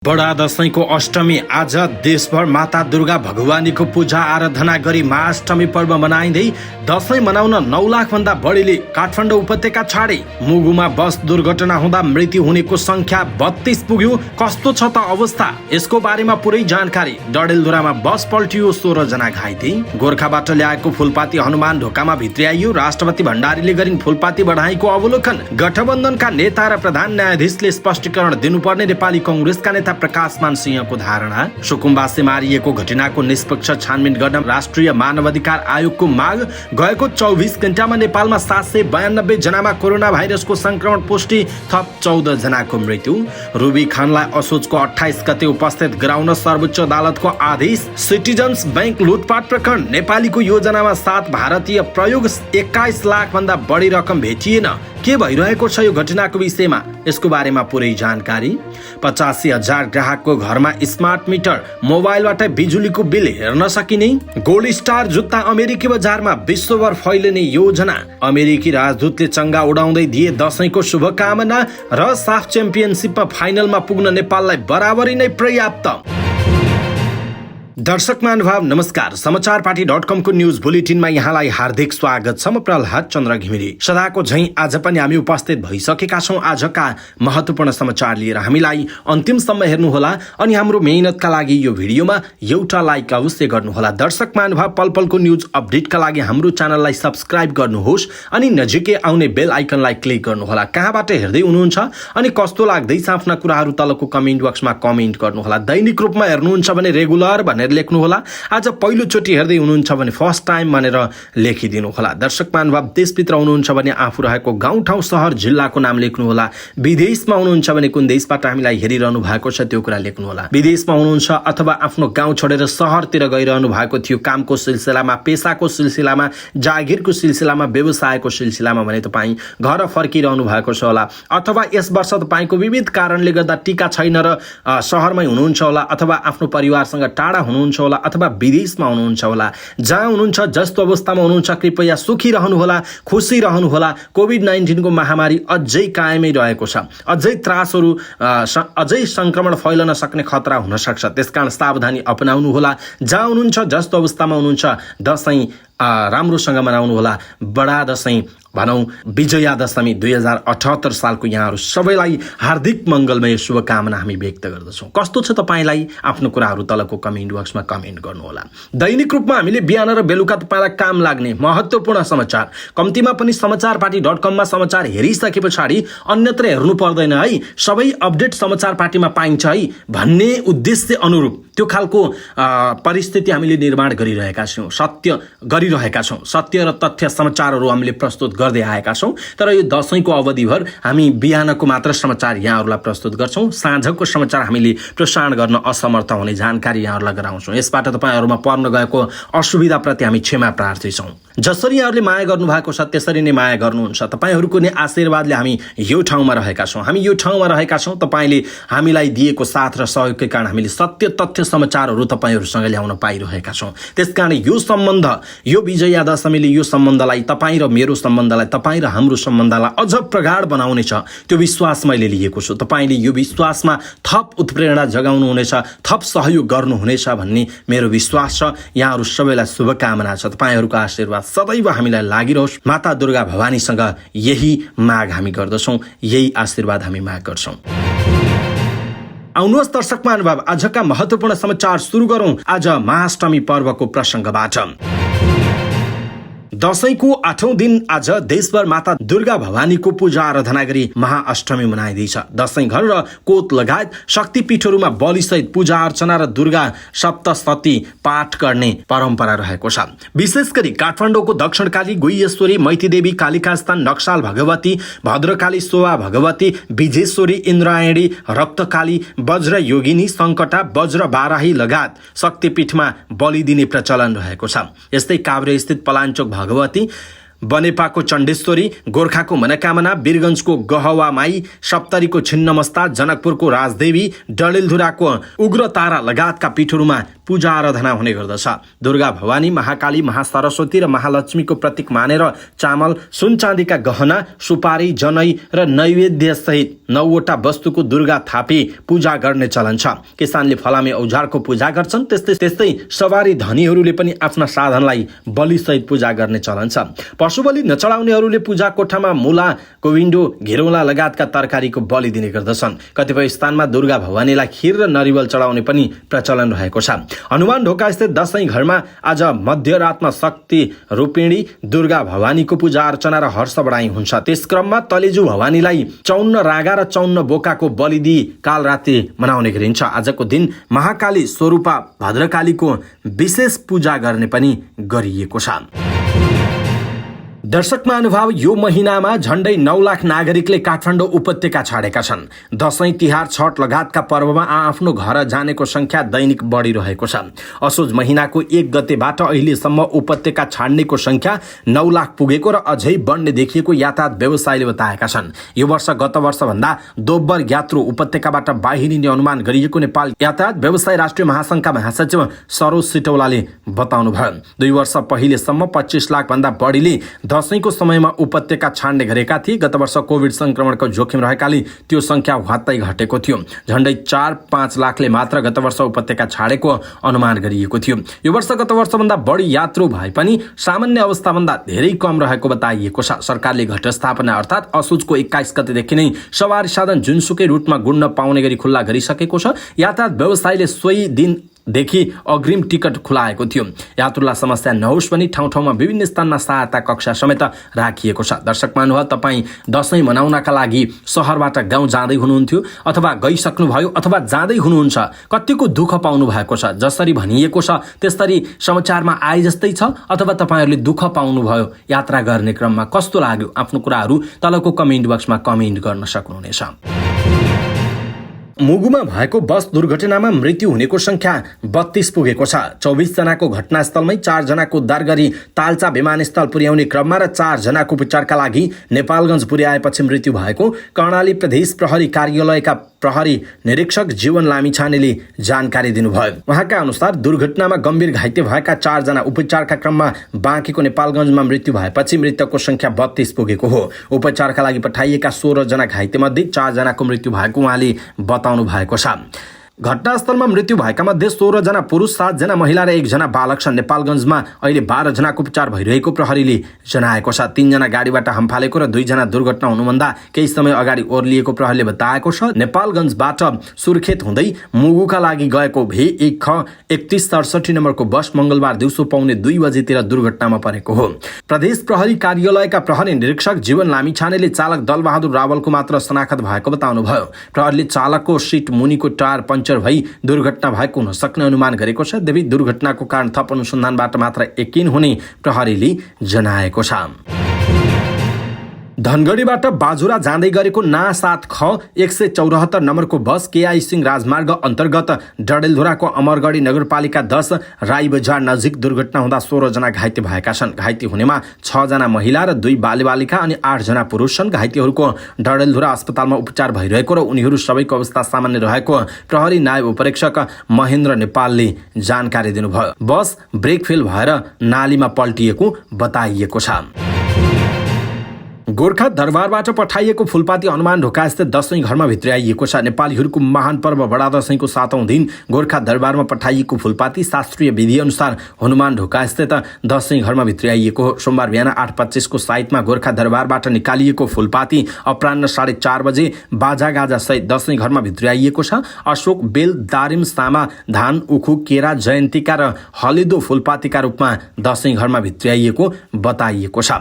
बडा दशैंको अष्टमी आज देशभर माता दुर्गा भगवानीको पूजा आराधना गरी महाअष्टमी पर्व मनाइँदै दशैं मनाउन 9 लाख भन्दा बढीले काठमाडौँ उपत्यका छाडे। मुगुमा बस दुर्घटना हुँदा मृत्यु हुनेको संख्या 32 पुग्यो। कस्तो छ त अवस्था, यसको बारेमा पुरै जानकारी। डडेलधुरामा बस पल्टियो, 16 जना घाइते। गोर्खाबाट ल्याएको फुलपाती हनुमान ढोकामा भित्र्याइयो। राष्ट्रपति भण्डारीले गरिन् फुलपाती बढाइको अवलोकन। गठबन्धनका नेता र प्रधान न्यायाधीशले स्पष्टीकरण दिनुपर्ने नेपाली कंग्रेसका नेता प्रकाशमान सिंहको धारणा। सुकुम्बासे मारिएको घटनाको निष्पक्ष छानबिन गर्न राष्ट्रिय मानवाधिकार आयोगको माग। गएको 24 घण्टामा नेपालमा 792 जनामा कोरोना भाइरसको संक्रमण पुष्टि, थप 14 जनाको मृत्यु। रुबी खानलाई असोजको 28 गते उपस्थित गराउन सर्वोच्च अदालतको आदेश। सिटिजन्स बैंक लुटपाट प्रकरण, नेपालीको योजनामा 7 भारतीय प्रयोग, 21 लाख भन्दा बढी रकम भेटिएन। के भइरहेको छ यो घटनाको विषयमा, यसको बारेमा पुरै जानकारी। 85,000 ग्राहकको घरमा स्मार्ट मिटर, मोबाइलबाट बिजुलीको बिल हेर्न सकिने। गोल्ड स्टार जुत्ता अमेरिकी बजारमा विश्वभर फैलिने योजना। अमेरिकी राजदूतले चंगा उडाउँदै दिए दशैंको शुभकामना र साफ च्याम्पियनशिपमा फाइनलमा पुग्न नेपाललाई बराबरी नै पर्याप्त। दर्शक महानुभाव नमस्कार, समाचारपाटी.com को न्यूज बुलेटिनमा यहाँलाई हार्दिक स्वागत छ। म प्रहलाद चन्द्र घिमिरे। सदाको झैं आज पनि हामी उपस्थित भइसकेका छौं आजका महत्त्वपूर्ण समाचार लिएर। हामीलाई अन्तिमसम्म हेर्नुहोला अनि हाम्रो मेहनतका लागि यो भिडियोमा एउटा लाइक अवश्य गर्नुहोला। दर्शक महानुभाव, पलपलको न्यूज अपडेटका लागि हाम्रो च्यानललाई सब्स्क्राइब गर्नुहोस् अनि नजिकै आउने बेल आइकनलाई क्लिक गर्नुहोला। कहाँबाट हेर्दै हुनुहुन्छ अनि कस्तो लाग्दैछ आफ्ना कुराहरू तलको कमेन्ट बक्समा कमेन्ट गर्नुहोला। दैनिक रूपमा हेर्नुहुन्छ भने रेगुलर भनेर लेख्नुहोला। आज पहिलो चोटि हेर्दै हुनुहुन्छ भने फर्स्ट टाइम भनेर लेखिदिनु होला। दर्शक महानुभाव, देशभित्र हुनुहुन्छ भने आफू रहेको गाउँ ठाउँ सहर जिल्लाको नाम लेख्नुहोला। विदेशमा हुनुहुन्छ भने कुन देशबाट हामीलाई हेरिरहनु भएको छ त्यो कुरा लेख्नुहोला। विदेशमा हुनुहुन्छ अथवा आफ्नो गाउँ छोडेर सहरतिर गइरहनु भएको थियो कामको सिलसिलामा, पेसाको सिलसिलामा, जागिरको सिलसिलामा, व्यवसायको सिलसिलामा भने तपाईँ घर फर्किरहनु भएको छ होला। अथवा यस वर्ष तपाईँको विविध कारणले गर्दा टीका छैन र सहरमै हुनुहुन्छ होला, अथवा आफ्नो परिवारसँग टाढा हुनुहुन्छ होला, अथवा विदेशमा हुनुहुन्छ होला। जहाँ हुनुहुन्छ, जस्तो अवस्थामा हुनुहुन्छ, कृपया सुखी रहनुहोला, खुसी रहनुहोला। कोभिड-19 को महामारी अझै कायमै रहेको छ। अझै त्रासहरू, अझै संक्रमण फैलन सक्ने खतरा हुन सक्छ। त्यसकारण सावधानी अपनाउनु होला। जहाँ हुनुहुन्छ, जस्तो अवस्थामा हुनुहुन्छ, दशैं राम्रोसँग मनाउनु होला। बडा दशैं भनौं, विजया दशमी 2078 सालको यहाँहरू सबैलाई हार्दिक मंगलमय शुभकामना हामी व्यक्त गर्दछौँ। कस्तो छ तपाईँलाई, आफ्नो कुराहरू तलको कमेन्ट बक्समा कमेन्ट गर्नुहोला। दैनिक रूपमा हामीले बिहान र बेलुका तपाईँलाई काम लाग्ने महत्त्वपूर्ण समाचार, कम्तीमा पनि समाचारपाटी.com मा समाचार हेरिसके पछाडि अन्यत्र हेर्नु पर्दैन है। सबै अपडेट समाचारपाटीमा पाइन्छ है भन्ने उद्देश्य अनुरूप त्यो खालको परिस्थिति हामीले निर्माण गरिरहेका छौँ, सत्य र तथ्य समाचारहरू हामीले प्रस्तुत गर्दै आएका छौँ। तर यो दशैंको अवधिभर हामी बिहानको मात्र समाचार यहाँहरूलाई प्रस्तुत गर्छौँ। साँझको समाचार हामीले प्रसारण गर्न असमर्थ हुने जानकारी यहाँहरूलाई गराउँछौँ। यसबाट तपाईँहरूमा पर्न गएको असुविधाप्रति हामी क्षमा प्रार्थी छौँ। जसरी यहाँहरूले माया गर्नुभएको छ त्यसरी नै माया गर्नुहुन्छ। तपाईँहरूको नै आशीर्वादले हामी यो ठाउँमा रहेका छौँ। तपाईँले हामीलाई दिएको साथ र सहयोगकै कारण हामीले सत्य तथ्य समाचारहरू तपाईँहरूसँग ल्याउन पाइरहेका छौँ। त्यसकारण यो सम्बन्ध, यो विजया दशमीले यो सम्बन्धलाई, तपाईँ र मेरो सम्बन्धलाई, तपाईँ र हाम्रो सम्बन्धलाई अझ प्रगाढ बनाउनेछ, त्यो विश्वास मैले लिएको छु। तपाईँले यो विश्वासमा थप उत्प्रेरणा जगाउनुहुनेछ, थप सहयोग गर्नुहुनेछ भन्ने मेरो विश्वास छ। यहाँहरू सबैलाई शुभकामना छ। तपाईँहरूको आशीर्वाद सदैव हामीलाई लागिरहोस्। माता दुर्गा भवानीसँग यही माग हामी गर्दछौँ, यही आशीर्वाद हामी माग गर्छौँ। आउनुहोस् दर्शक महानुभाव, आजका महत्त्वपूर्ण समाचार सुरु गरौँ आज महाअष्टमी पर्वको प्रसङ्गबाट। दशैंको 8औं दिन आज देशभर माता दुर्गा भवानीको पूजा आराधना गरी महाअष्टमी मनाइँदैछ। दशैं घर र कोत लगायत शक्तिपीठहरूमा बलिसहित पूजा अर्चना र दुर्गा सप्तशती पाठ गर्ने परम्परा रहेको छ। विशेष गरी काठमाडौँको दक्षिणकाली गुह्येश्वरी, मैतीदेवी, कालिका स्थान, नक्साल भगवती, भद्रकाली, शोभा भगवती, विजेश्वरी, इन्द्रायणी, रक्तकाली, वज्र योगिनी, सङ्कटा, वज्र बाराही लगायत शक्तिपीठमा बलि दिने प्रचलन रहेको छ। यस्तै काभ्रे स्थित पलाञ्चोक भगवती, बनेपाको चण्डेश्वरी, गोर्खाको मनोकामना, वीरगञ्जको गहवामाई, सप्तरीको छिन्नमस्ता, जनकपुरको राजदेवी, डडेलधुराको उग्रतारा लगायतका पीठहरूमा पूजा आराधना हुने गर्दछ। दुर्गा भवानी, महाकाली, महासरस्वती र महालक्ष्मीको प्रतीक मानेर चामल, सुन चाँदीका गहना, सुपारी, जनै र नैवेद्य सहित 9वटा वस्तुको दुर्गा थापी पूजा गर्ने चलन छ। किसानले फलामे औजारको पूजा गर्छन्। त्यस्तै सवारी धनीहरूले पनि आफ्ना साधनलाई बलिसहित पूजा गर्ने चलन छ। पशु बलि नचढाउनेहरूले पूजा कोठामा मुला, कोविन्डो, घिरौला लगायतका तरकारीको बलि दिने गर्दछन्। कतिपय स्थानमा दुर्गा भवानीलाई खीर र नरिवल चढाउने पनि प्रचलन रहेको छ। हनुमान ढोका स्थित दशैं घरमा आज मध्यरातमा शक्ति रूपिणी दुर्गा भवानीको पूजा अर्चना र हर्ष बढाइ हुन्छ। त्यस क्रममा तलेजु भवानीलाई 54 रागा र 54 बोकाको बलि दिई कालरात्रि मनाउने गरिन्छ। आजको दिन महाकाली स्वरूपा भद्रकालीको विशेष पूजा गर्ने पनि गरिएको छ। दर्शक महानुभाव, यो महिनामा झण्डै 9 लाख नागरिकले काठमाडौँ उपत्यका छाडेका छन्। दशैं, तिहार, छठ लगायतका पर्वमा आफ्नो घर जानेको संख्या दैनिक बढिरहेको छ। असोज महिनाको 1 गतेबाट अहिलेसम्म उपत्यका छाड्नेको संख्या 9 लाख पुगेको र अझै बढ्ने देखिएको यातायात व्यवसायीले बताएका छन्। यो वर्ष गत वर्षभन्दा दोब्बर यात्रु उपत्यकाबाट बाहिरिने अनुमान गरिएको नेपाल यातायात व्यवसाय राष्ट्रिय महासंघका महासचिव सरोज सिटौलाले बताउनुभयो। 2 वर्ष पहिलेसम्म 25 लाख भन्दा बढीले दशैंको समयमा उपत्यका छाड्ने गरेका थिए। गत वर्ष कोभिड संक्रमणको जोखिम रहेकाले त्यो संख्या हत्तै घटेको थियो। झण्डै 4-5 लाखले मात्र गत वर्ष उपत्यका छाडेको अनुमान गरिएको थियो। यो वर्ष गत वर्षभन्दा बढी यात्रु भए पनि सामान्य अवस्थाभन्दा धेरै कम रहेको बताइएको छ। सरकारले घटस्थापना अर्थात् असोजको 21 गतेदेखि नै सवारी साधन जुनसुकै रुटमा गुड्न पाउने गरी खुल्ला गरिसकेको छ। यातायात व्यवसायीले सोही दिनदेखि अग्रिम टिकट खुलाएको थियो। यात्रुलाई समस्या नहोस् भनी ठाउँ ठाउँमा विभिन्न स्थानमा सहायता कक्षा समेत राखिएको छ। दर्शक महानुभाव, तपाईँ दशैं मनाउनका लागि शहरबाट गाउँ जाँदै हुनुहुन्थ्यो अथवा गइसक्नुभयो अथवा जाँदै हुनुहुन्छ, कतिको दुःख पाउनु भएको छ। जसरी भनिएको छ त्यसरी समाचारमा आए जस्तै छ अथवा तपाईँहरूले दुःख पाउनुभयो? यात्रा गर्ने क्रममा कस्तो लाग्यो? आफ्नो कुराहरू तलको कमेन्ट बक्समा कमेन्ट गर्न सक्नुहुनेछ। मुगुमा भएको बस दुर्घटनामा मृत्यु हुनेको संख्या 32 पुगेको छ। 24 जनाको घटनास्थलमै 4 जनाको उद्धार गरी तालचा विमानस्थल पुर्याउने क्रममा र 4 जनाको उपचारका लागि नेपालगञ्ज पुर्याएपछि मृत्यु भएको कर्णाली प्रदेश प्रहरी कार्यालयका प्रहरी निरीक्षक जीवन लामिछानेले जानकारी दिनुभयो। उहाँका अनुसार दुर्घटनामा गम्भीर घाइते भएका 4 जना उपचारका क्रममा बाँकीको नेपालगञ्जमा मृत्यु भएपछि मृतकको संख्या 32 पुगेको हो। उपचारका लागि पठाइएका 16 जना घाइते मध्ये 4 जनाको मृत्यु भएको उहाँले बताउनु भएको छ। घटनास्थलमा मृत्यु भएका मध्ये 16 जना पुरुष, 7 जना महिला र 1 जना बालक छन्। नेपालगञ्जमा अहिले 12 जनाको उपचार भइरहेको प्रहरीले जनाएको छ। 3 जना गाडीबाट हम्फालेको र 2 जना दुर्घटना हुनुभन्दा केही समय अगाडि ओर्लिएको प्रहरीले बताएको छ। नेपालगञ्जबाट सुर्खेत हुँदै मुगुका लागि गएको V1 ख 3167 नम्बरको बस मंगलबार दिउँसो पाउने 2 बजेतिर दुर्घटनामा परेको हो। प्रदेश प्रहरी कार्यालयका प्रहरी निरीक्षक जीवन लामिछानेले चालक दलबहादुर रावलको मात्र शनाखत भएको बताउनुभयो। प्रहरीले चालकको सिट मुनिको टायर पञ्चर भई दुर्घटना भएको हुन सक्ने अनुमान गरेको छ। देवी दुर्घटनाको कारण थप अनुसन्धानबाट मात्र यकिन हुने प्रहरीले जनाएको छ। धनगढीबाट बाजुरा जाँदै गरेको ना 7 ख 174 नम्बरको बस केआई सिंह राजमार्ग अन्तर्गत डडेलधुराको अमरगढी नगरपालिका 10 राई बजार नजिक दुर्घटना हुँदा 16 जना घाइते भएका छन्। घाइते हुनेमा 6 जना महिला र 2 बालबालिका अनि 8 जना पुरुष छन्। घाइतेहरूको डडेलधुरा अस्पतालमा उपचार भइरहेको र उनीहरू सबैको अवस्था सामान्य रहेको प्रहरी नायब उपरीक्षक महेन्द्र नेपालले जानकारी दिनुभयो। बस ब्रेक फेल भएर नालीमा पल्टिएको बताइएको छ। गोर्खा दरबारबाट पठाइएको फुलपाती हनुमान ढोका स्थित दशैं घरमा भित्र्याइएको छ। नेपालीहरूको महान पर्व बडा दशैंको 7औं दिन गोर्खा दरबारमा पठाइएको फुलपाती शास्त्रीय विधि अनुसार हनुमान ढोका स्थित दशैं घरमा भित्र्याइएको हो। सोमबार बिहान 8:25 को साइतमा गोर्खा दरबारबाट निकालिएको फुलपाती अपराह्न 4:30 बजे बाजागाजा सहित दशैं घरमा भित्र्याइएको छ। अशोक, बेल, दारिम, सामा, धान, उखु, केरा, जयन्तीका र हलेदो फुलपातीका रूपमा दशैं घरमा भित्र्याइएको बताइएको छ।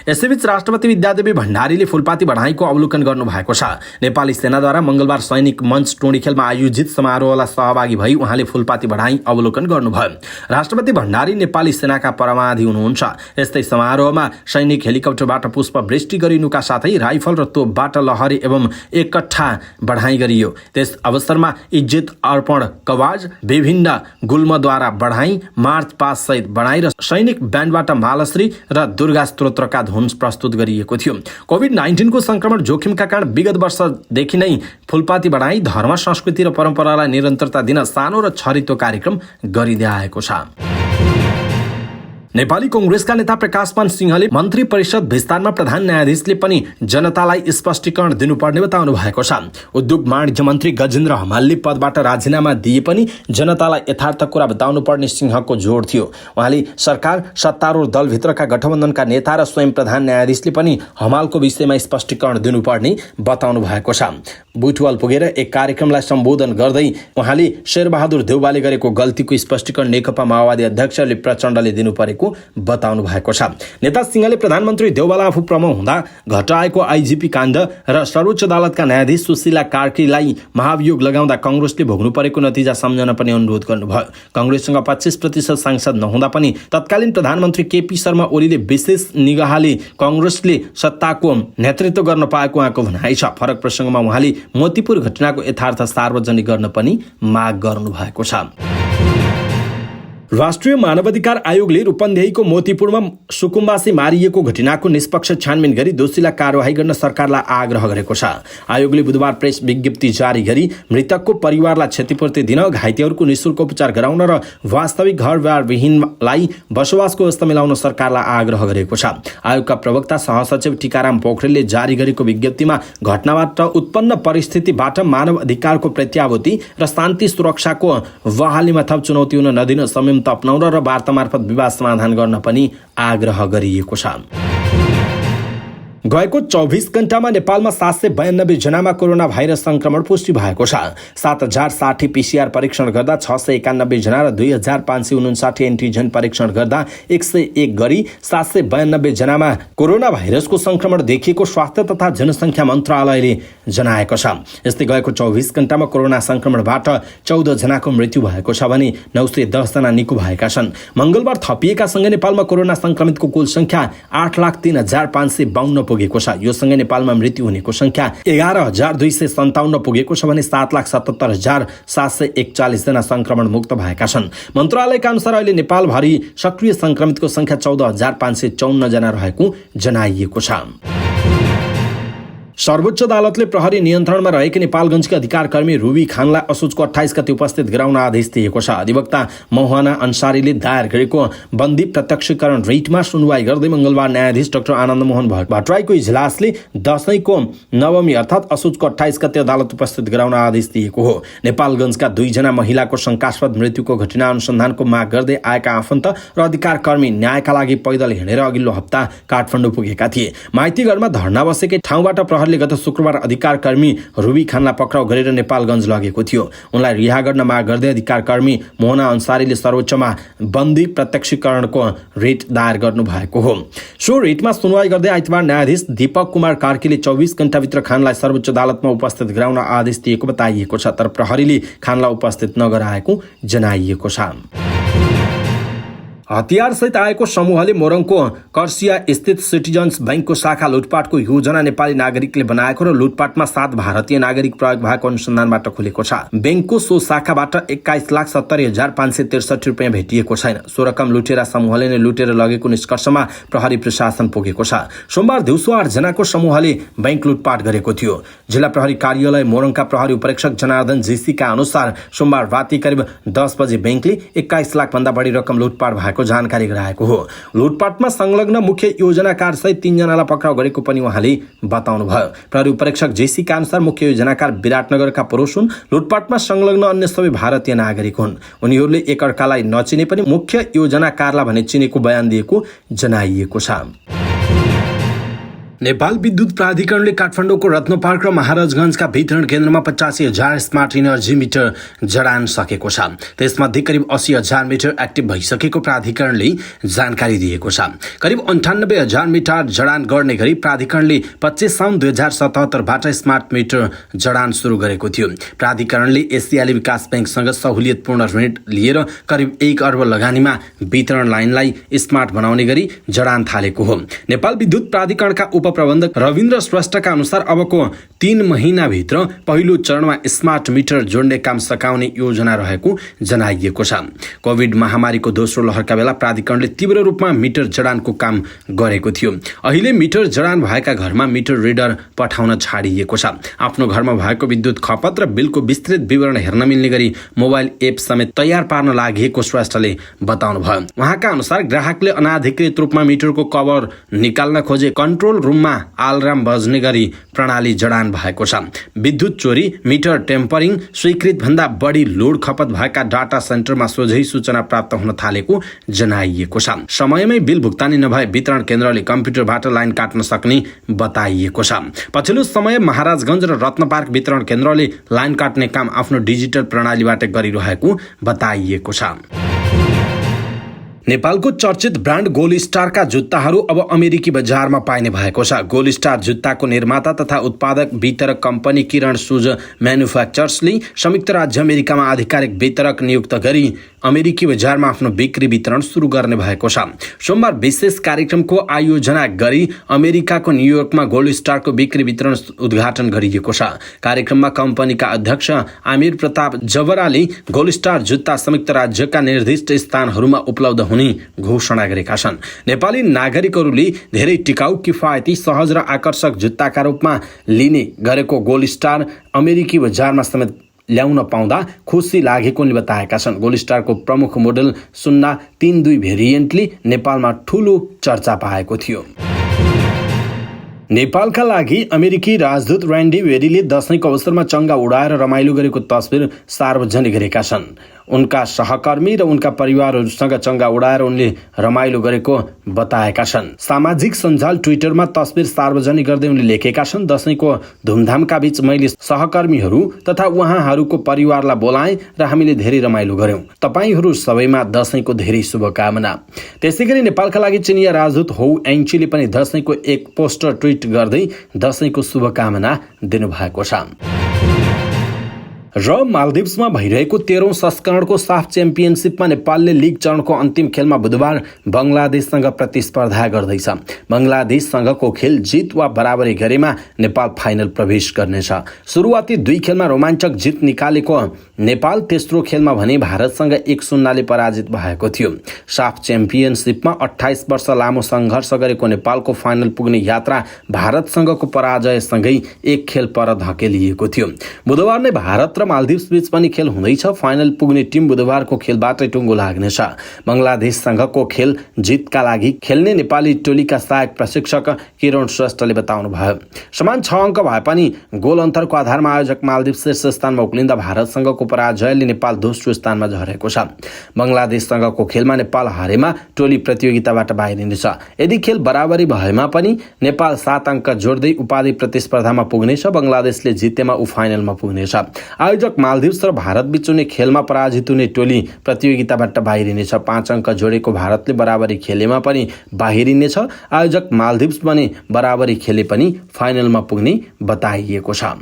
यसैबीच राष्ट्रपति विद्यादेवी भण्डारीले फुलपाती बढाइको अवलोकन गर्नु भएको छ। नेपाली सेनाद्वारा मंगलबार सैनिक मञ्च टोडीखेलमा आयोजित समारोहलाई सहभागी भई उहाँले फुलपाती बढाई अवलोकन गर्नुभयो। राष्ट्रपति भण्डारी नेपाली सेनाका परमाधि हुनुहुन्छ। यस्तै समारोहमा सैनिक हेलिकप्टरबाट पुष्प वृष्टि गरिनुका साथै राइफल र तोपबाट लहरी एवं एकट्ठा बढाई गरियो। त्यस अवसरमा इज्जत अर्पण कवाज, विभिन्न गुल्मद्वारा बढाई, मार्च पास सहित बढाई र सैनिक ब्यान्डबाट मालश्री र दुर्गा स्तोत्रका धुन प्रस्तुत गरिएको थियो। थियो। कोभिड-19 को संक्रमण जोखिमका कारण विगत वर्षदेखि नै फूलपाती बढाई धर्म, संस्कृति र परम्परालाई निरन्तरता दिन सानो र छरितो कार्यक्रम गरिँदै आएको छ। नेपाली कांग्रेसका नेता प्रकाशमान सिंहले मन्त्री परिषद विस्तारमा प्रधान न्यायाधीशले पनि जनतालाई स्पष्टीकरण दिनुपर्ने बताउनु भएको छ। उद्योग वाणिज्य मन्त्री गजेन्द्र हमालले पदबाट राजीनामा दिए पनि जनतालाई यथार्थ कुरा बताउनु पर्ने सिंहको जोड थियो। उहाँले सरकार, सत्तारूढ दलभित्रका गठबन्धनका नेता र स्वयं प्रधान न्यायाधीशले पनि हमालको विषयमा स्पष्टीकरण दिनुपर्ने बताउनु भएको छ। बुटवल पुगेर एक कार्यक्रमलाई सम्बोधन गर्दै उहाँले शेरबहादुर देउवाले गरेको गल्तीको स्पष्टीकरण नेकपा माओवादी अध्यक्षले प्रचण्डले दिनु परेको बताउनु भएको छ। नेता सिंहले प्रधानमन्त्री देउवाला आफू प्रमुख हुँदा घटाएको आइजिपी काण्ड र सर्वोच्च अदालतका न्यायाधीश सुशीला कार्कीलाई महाभियोग लगाउँदा कांग्रेसले भोग्नु परेको नतिजा सम्झन पनि अनुरोध गर्नुभयो। कांग्रेससँग 25% सांसद नहुँदा पनि तत्कालीन प्रधानमन्त्री केपी शर्मा ओलीले विशेष निगाहले कांग्रेसले सत्ताको नेतृत्व गर्न पाएको उहाँको भनाइ छ। फरक प्रसङ्गमा उहाँले मोतीपुर घटनाको यथार्थ सार्वजनिक गर्न पनि माग गर्नु भएको छ। राष्ट्रिय मानवाधिकार आयोगले रूपन्देहीको मोतीपुरमा सुकुम्बासी मारिएको घटनाको निष्पक्ष छानबिन गरी दोषीलाई कारवाही गर्न सरकारलाई आग्रह गरेको छ। आयोगले बुधबार प्रेस विज्ञप्ति जारी गरी मृतकको परिवारलाई क्षतिपूर्ति दिन, घाइतेहरूको निःशुल्क उपचार गराउन र वास्तविक घरबारविहीनलाई बसोबासको व्यवस्था मिलाउन सरकारलाई आग्रह गरेको छ। आयोगका प्रवक्ता सहसचिव टीकाराम पोखरेलले जारी गरेको विज्ञप्तिमा घटनाबाट उत्पन्न परिस्थितिबाट मानव अधिकारको प्रत्याभूति र शान्ति सुरक्षाको बहालीमा थप चुनौती हुन नदिन संयम अपनाउन र वार्ता मार्फत विवाद समाधान गर्न पनि आग्रह गरिएको छ। गएको 24 घण्टामा नेपालमा 792 जनामा कोरोना भाइरस संक्रमण पुष्टि भएको छ। 7060 पीसीआर परीक्षण गर्दा 691 जना र 2559 एन्टिजन परीक्षण गर्दा 101 गरी 792 जनामा कोरोना भाइरसको संक्रमण देखिएको स्वास्थ्य तथा जनसङ्ख्या मन्त्रालयले जनाएको छ। यस्तै गएको 24 घण्टामा कोरोना संक्रमणबाट 14 जनाको मृत्यु भएको छ भने 910 जना निको भएका छन्। मंगलबार थपिएका सँगै नेपालमा कोरोना संक्रमितको कुल संख्या 8,03,552 पुगेको छ। यो सँगै नेपालमा मृत्यु हुनेको संख्या 11,257 पुगेको छ भने 7,77,741 जना संक्रमण मुक्त भएका छन्। मन्त्रालयका अनुसार अहिले नेपालभरि सक्रिय संक्रमितको संख्या 14,554 जना रहेको जनाइएको छ। सर्वोच्च अदालतले प्रहरी नियन्त्रणमा रहेको नेपालगञ्जका अधिकारकर्मी रुबी खानलाई असोजको 28 गते उपस्थित गराउन आदेश दिएको छ। अधिवक्ता मोहना अन्सारीले दायर गरेको बन्दी प्रत्यक्षीकरण रिटमा सुनवाई गर्दै मंगलबार न्यायाधीश डाक्टर आनन्द मोहन भट्टराईको इजलासले दशैंको नवमी अर्थात् असोजको 28 गते अदालत उपस्थित गराउन आदेश दिएको हो। नेपालगञ्जका 2 जना महिलाको शंकास्पद मृत्युको घटना अनुसन्धानको माग गर्दै आएका आफन्त र अधिकारकर्मी न्यायका लागि पैदल हिँडेर अघिल्लो हप्ता काठमाडौँ पुगेका थिए। माइतीगढमा धरना बसेकै ठाउँबाट प्रहरीले गत शुक्रबार अधिकारकर्मी रुबी खानलाई पक्राउ गरेर नेपालगञ्ज लगेको थियो। उनलाई रिहा गर्न माग गर्दै अधिकारकर्मी मोहना अन्सारीले सर्वोच्चमा बन्दी प्रत्यक्षीकरणको रिट दायर गर्नु भएको हो। सो रिटमा सुनवाई गर्दै आइतबार न्यायाधीश दीपक कुमार कार्कीले 24 घण्टाभित्र खानलाई सर्वोच्च अदालतमा उपस्थित गराउन आदेश दिएको बताइएको छ। तर प्रहरीले खानलाई उपस्थित नगराएको जनाइएको छ। हतियारसहित आएको समूहले मोरङको कर्सिया स्थित सिटिजन्स बैंकको शाखा लुटपाटको योजना नेपाली नागरिकले बनाएको र लुटपाटमा 7 भारतीय नागरिक प्रयोग भएको अनुसन्धानबाट खुलेको छ। बैंकको सो शाखाबाट 21,70,563 रुपियाँ भेटिएको छैन। सो रकम लुटेरा समूहले नै लुटेर लगेको निष्कर्षमा प्रहरी प्रशासन पुगेको छ। सोमबार दिउँसो 8 जनाको समूहले बैंक लुटपाट गरेको थियो। जिल्ला प्रहरी कार्यालय मोरङका प्रहरी उपरीक्षक जनार्दन जेसीका अनुसार सोमबार राति करिब 10 बजे बैंकले 21 लाख भन्दा बढी रकम लुटपाट भएको जानकारी गराएको हो। लुटपाटमा संलग्न मुख्य योजनाकार सहित 3 जनालाई पक्राउ गरेको पनि उहाँले बताउनुभयो। प्रहरी उपरीक्षक जेसीका अनुसार मुख्य योजनाकार विराटनगरका पुरुष हुन्। लुटपाटमा संलग्न अन्य सबै भारतीय नागरिक हुन्। उनीहरूले एकअर्कालाई नचिने पनि मुख्य योजनाकारलाई भने चिनेको बयान दिएको जनाइएको छ। नेपाल विद्युत प्राधिकरणले काठमाडौँको रत्न पार्क र महाराजगञ्जका वितरण केन्द्रमा 85,000 स्मार्ट इनर्जी मिटर जडान सकेको छ। त्यसमध्ये करिब 80,000 मिटर एक्टिभ भइसकेको प्राधिकरणले जानकारी दिएको छ। करिब 98,000 मिटर जडान गर्ने गरी प्राधिकरणले 25 साउन 2077बाट स्मार्ट मिटर जडान सुरु गरेको थियो। प्राधिकरणले एसियाली विकास बैंकसँग सहुलियतपूर्ण ऋण लिएर करिब 1 अर्ब लगानीमा वितरण लाइनलाई स्मार्ट बनाउने गरी जडान थालेको हो। नेपाल विद्युत प्राधिकरणका उपप्रबन्धक रविन्द्र श्रेष्ठका अनुसार अबको 3 महिनाभित्र पहिलो चरणमा स्मार्ट मिटर जोड्ने काम सकाउने योजना रहेको जनाइएको छ। कोभिड महामारीको दोस्रो लहरका बेला प्राधिकरणले तीव्र रूपमा मिटर जडानको काम गरेको थियो। अहिले मिटर जडान भएका घरमा मिटर रिडर पठाउन छाडिएको छ। आफ्नो घरमा भएको विद्युत खपत र बिलको विस्तृत विवरण हेर्न मिल्ने गरी मोबाइल एप समेत तयार पार्न लागेको श्रेष्ठले बताउनु भयो। उहाँका अनुसार ग्राहकले अनाधिकृत रूपमा मिटरको कभर निकाल्न खोजे कन्ट्रोल रुममा अलार्म बज्ने गरी प्रणाली जडान भएको छ। विद्युत चोरी, मिटर टेम्परिङ, स्वीकृत भन्दा बढी लोड खपत भएका डाटा सेन्टरमा सोझै सूचना प्राप्त हुन थालेको जनाइएको छ। समयमै बिल भुक्तानी नभए वितरण केन्द्रले कम्प्युटरबाट लाइन काट्न सक्ने बताइएको छ। पछिल्लो समय महाराजगञ्ज र रत्नपार्क वितरण केन्द्रले लाइन काट्ने काम आफ्नो डिजिटल प्रणालीबाट गरिरहेको बताइएको छ। नेपालको चर्चित ब्रान्ड गोल्ड स्टारका जुत्ताहरू अब अमेरिकी बजारमा पाइने भएको छ। गोल्ड स्टार जुत्ताको निर्माता तथा उत्पादक वितरक कम्पनी किरण सुज म्यानुफ्याक्चर्सले संयुक्त राज्य अमेरिकामा आधिकारिक वितरक नियुक्त गरी अमेरिकी बजारमा आफ्नो बिक्री वितरण सुरु गर्ने भएको छ। सोमबार विशेष कार्यक्रमको आयोजना गरी अमेरिकाको न्युयोर्कमा गोल्ड स्टारको बिक्री वितरण उद्घाटन गरिएको छ। कार्यक्रममा कम्पनीका अध्यक्ष आमिर प्रताप जबराले गोल्ड स्टार जुत्ता संयुक्त राज्यका निर्दिष्ट स्थानहरूमा उपलब्ध हुने घोषणा गरेका छन्। नेपाली नागरिकहरूले धेरै टिकाउ, किफायती, सहज र आकर्षक जुत्ताका रूपमा लिने गरेको गोल्ड स्टार अमेरिकी बजारमा समेत ल्याउन पाउँदा खुसी लागेको बताएका छन्। गोल्ड स्टारको प्रमुख मोडल 032 भेरिएन्टले नेपालमा ठूलो चर्चा पाएको थियो। नेपालका लागि अमेरिकी राजदूत र्यान्डी वेरीले दशैंको अवसरमा चङ्गा उडाएर रमाइलो गरेको तस्बिर सार्वजनिक गरेका छन्। उनका सहकर्मी र उनका परिवारहरूसँग चङ्गा उडाएर उनले रमाइलो गरेको बताएका छन्। सामाजिक सञ्जाल ट्विटरमा तस्बिर सार्वजनिक गर्दै उनले लेखेका छन्, दशैंको धुमधामका बीच मैले सहकर्मीहरू तथा उहाँहरूको परिवारलाई बोलाएँ र हामीले धेरै रमाइलो गर्यौं। तपाईहरू सबैमा दशैंको धेरै शुभकामना। त्यसैगरी नेपालका लागि चिनिया राजदूत हौ एङ्चीले पनि दशैंको एक पोस्टर ट्विट गर्दै दशैंको शुभकामना दिनुभएको छ। र मालदिप्समा भइरहेको 13औं संस्करणको साफ च्याम्पियनसिपमा नेपालले लिग चरणको अन्तिम खेलमा बुधबार बङ्गलादेशसँग प्रतिस्पर्धा गर्दैछ। बङ्गलादेशसँगको खेल जित वा बराबरी गरेमा नेपाल फाइनल प्रवेश गर्नेछ। सुरुवाती 2 खेलमा रोमाञ्चक जित निकालेको नेपाल तेस्रो खेलमा भने भारतसँग 1-0 पराजित भएको थियो। साफ च्याम्पियनसिपमा 28 वर्ष लामो सङ्घर्ष गरेको नेपालको फाइनल पुग्ने यात्रा भारतसँगको पराजयसँगै 1 खेल पर धकेलिएको थियो। बुधबार नै भारत र मालदिप्स बीच पनि खेल हुँदैछ। फाइनल पुग्ने टिम बुधबारको खेलबाटै टुङ्गो लाग्नेछ। बङ्गलादेशसँगको खेल जितका लागि खेल्ने नेपाली टोलीका सहायक प्रशिक्षक किरण श्रेष्ठले बताउनु भयो। समान 6 अङ्क भए पनि गोल अन्तरको आधारमा आयोजक मालदिप्स शीर्ष स्थानमा उक्लिँदा भारतसँगको पराजयले नेपाल दोस्रो स्थानमा झरेको छ। बङ्गलादेशसँगको खेलमा नेपाल हारेमा टोली प्रतियोगिताबाट बाहिरिनेछ। यदि खेल बराबरी भएमा पनि नेपाल 7 अङ्क जोड्दै उपाधि प्रतिस्पर्धामा पुग्नेछ। बङ्गलादेशले जितेमा ऊ फाइनलमा पुग्नेछ। आयोजक मालदिप्स र भारत बीच हुने खेलमा पराजित हुने टोली प्रतियोगिताबाट बाहिरिनेछ। 5 अङ्क जोडेको भारतले बराबरी खेलेमा पनि बाहिरिनेछ। आयोजक मालदिप्स भने बराबरी खेले पनि फाइनलमा पुग्ने बताइएको छ।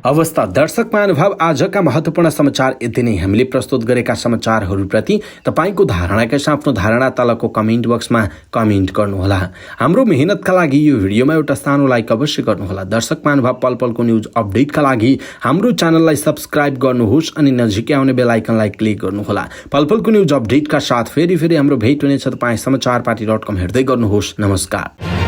अवस्था दर्शक महानुभाव, आजका महत्त्वपूर्ण समाचार यति नै। हामीले प्रस्तुत गरेका समाचारहरूप्रति तपाईको धारणा के साथ आफ्नो धारणा तलको कमेन्ट बक्समा कमेन्ट गर्नुहोला। हाम्रो मेहनतका लागि यो भिडियोमा एउटा सानो लाइक अवश्य गर्नुहोला। दर्शक महानुभाव, पल पलको न्यूज अपडेटका लागि हाम्रो च्यानललाई सब्स्क्राइब गर्नुहोस् अनि नजिकै आउने बेल आइकनलाई क्लिक गर्नुहोला। पल पलको न्यूज अपडेटका साथ फेरि हाम्रो भेट हुनेछ। तपाईँ समाचारपाटी.com हेर्दै गर्नुहोस्। नमस्कार।